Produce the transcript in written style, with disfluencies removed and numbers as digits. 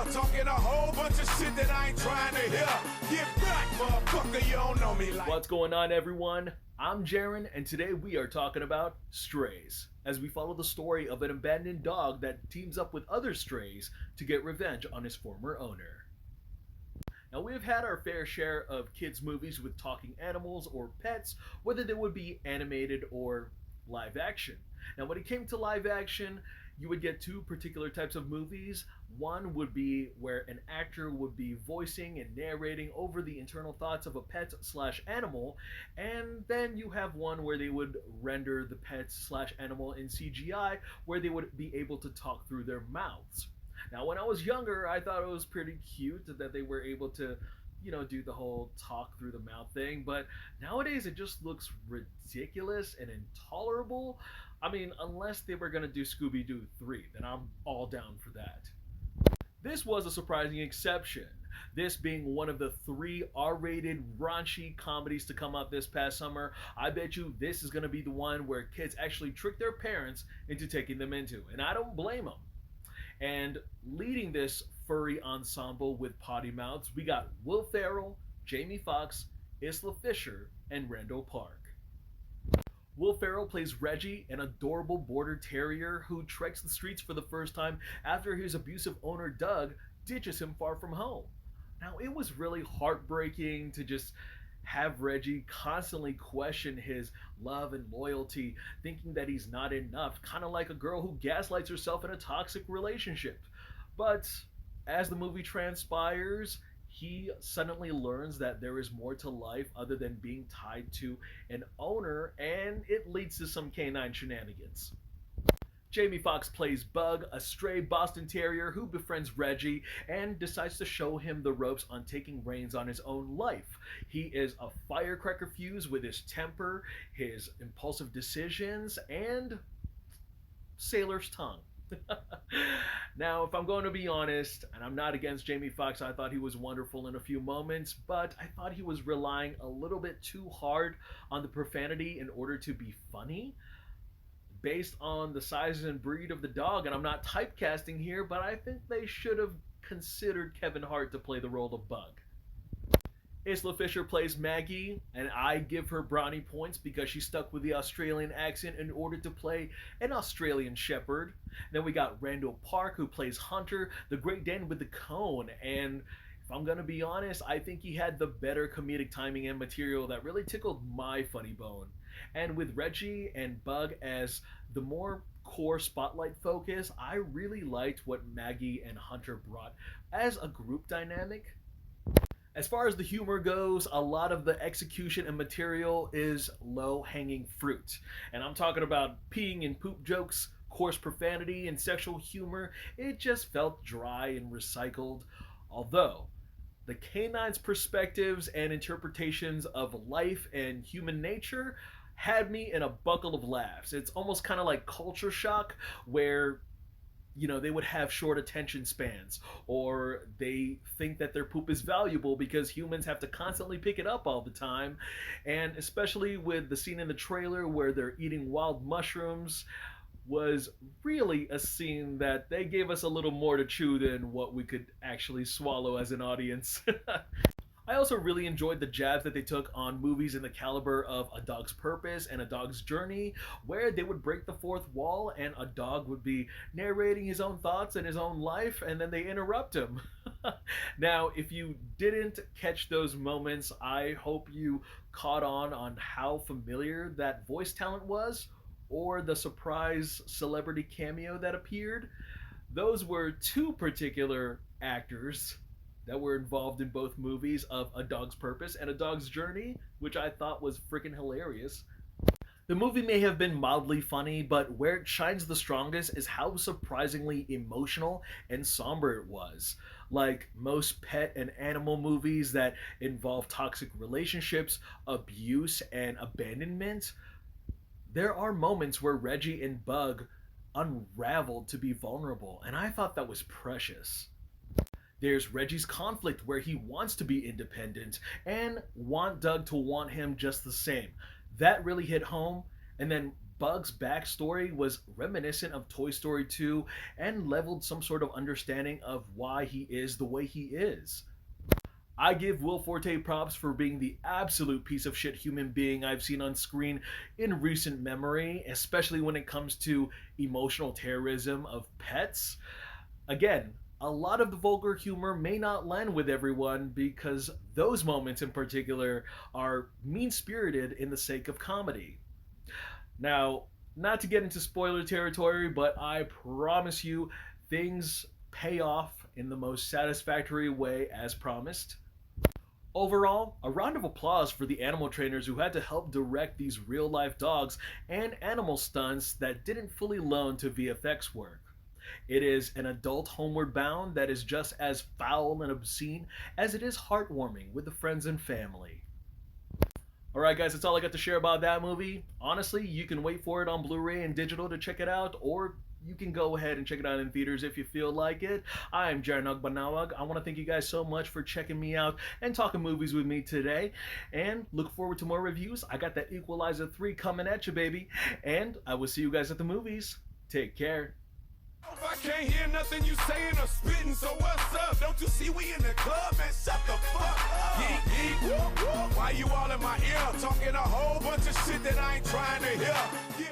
I'm talking a whole bunch of shit that I ain't trying to hear. Get back, motherfucker, you don't know me like. What's going on, everyone? I'm Jaren, and today we are talking about strays, as we follow the story of an abandoned dog that teams up with other strays to get revenge on his former owner. Now, we've had our fair share of kids' movies with talking animals or pets, whether they would be animated or live action. Now, when it came to live action, you would get two particular types of movies. One would be where an actor would be voicing and narrating over the internal thoughts of a pet slash animal, and then you have one where they would render the pet slash animal in CGI, where they would be able to talk through their mouths. Now, when I was younger, I thought it was pretty cute that they were able to, do the whole talk through the mouth thing, but nowadays it just looks ridiculous and intolerable. I mean, unless they were going to do Scooby-Doo 3, then I'm all down for that. This was a surprising exception, this being one of the 3 R-rated raunchy comedies to come out this past summer. I bet you this is going to be the one where kids actually trick their parents into taking them into, and I don't blame them. And leading this furry ensemble with potty mouths, we got Will Ferrell, Jamie Foxx, Isla Fisher, and Randall Park. Will Ferrell plays Reggie, an adorable border terrier who treks the streets for the first time after his abusive owner Doug ditches him far from home. Now, it was really heartbreaking to just have Reggie constantly question his love and loyalty, thinking that he's not enough, kind of like a girl who gaslights herself in a toxic relationship. But as the movie transpires, he suddenly learns that there is more to life other than being tied to an owner, and it leads to some canine shenanigans. Jamie Foxx plays Bug, a stray Boston Terrier who befriends Reggie and decides to show him the ropes on taking reins on his own life. He is a firecracker fuse with his temper, his impulsive decisions, and sailor's tongue. Now, if I'm going to be honest, and I'm not against Jamie Foxx, I thought he was wonderful in a few moments, but I thought he was relying a little bit too hard on the profanity in order to be funny. Based on the size and breed of the dog, and I'm not typecasting here, but I think they should have considered Kevin Hart to play the role of Bug. Isla Fisher plays Maggie, and I give her brownie points because she stuck with the Australian accent in order to play an Australian Shepherd. Then we got Randall Park, who plays Hunter, the Great Dane with the cone, and if I'm gonna be honest, I think he had the better comedic timing and material that really tickled my funny bone. And with Reggie and Bug as the more core spotlight focus, I really liked what Maggie and Hunter brought as a group dynamic. As far as the humor goes, a lot of the execution and material is low-hanging fruit. And I'm talking about peeing and poop jokes, coarse profanity, and sexual humor. It just felt dry and recycled. Although, the canine's perspectives and interpretations of life and human nature had me in a buckle of laughs. It's almost kind of like culture shock, where they would have short attention spans, or they think that their poop is valuable because humans have to constantly pick it up all the time. And especially with the scene in the trailer where they're eating wild mushrooms, was really a scene that they gave us a little more to chew than what we could actually swallow as an audience. I also really enjoyed the jabs that they took on movies in the caliber of A Dog's Purpose and A Dog's Journey, where they would break the fourth wall and a dog would be narrating his own thoughts and his own life, and then they interrupt him. Now, if you didn't catch those moments, I hope you caught on how familiar that voice talent was, or the surprise celebrity cameo that appeared. Those were 2 particular actors that were involved in both movies of A Dog's Purpose and A Dog's Journey, which I thought was freaking hilarious. The movie may have been mildly funny, but where it shines the strongest is how surprisingly emotional and somber it was. Like most pet and animal movies that involve toxic relationships, abuse, and abandonment, there are moments where Reggie and Bug unraveled to be vulnerable, and I thought that was precious. There's Reggie's conflict where he wants to be independent and want Doug to want him just the same. That really hit home. And then Bug's backstory was reminiscent of Toy Story 2 and leveled some sort of understanding of why he is the way he is. I give Will Forte props for being the absolute piece of shit human being I've seen on screen in recent memory, especially when it comes to emotional terrorism of pets. Again, a lot of the vulgar humor may not land with everyone because those moments in particular are mean spirited in the sake of comedy. Now, not to get into spoiler territory, but I promise you things pay off in the most satisfactory way as promised. Overall, a round of applause for the animal trainers who had to help direct these real life dogs and animal stunts that didn't fully loan to VFX work. It is an adult homeward bound that is just as foul and obscene as it is heartwarming with the friends and family. Alright guys, that's all I got to share about that movie. Honestly, you can wait for it on Blu-ray and digital to check it out, or you can go ahead and check it out in theaters if you feel like it. I'm Jaren Banawag. I want to thank you guys so much for checking me out and talking movies with me today. And look forward to more reviews. I got that Equalizer 3 coming at you, baby. And I will see you guys at the movies. Take care. If I can't hear nothing you saying or spitting, so what's up? Don't you see we in the club, man? Shut the fuck up. Geek, geek, whoop, whoop. Why you all in my ear talking a whole bunch of shit that I ain't trying to hear?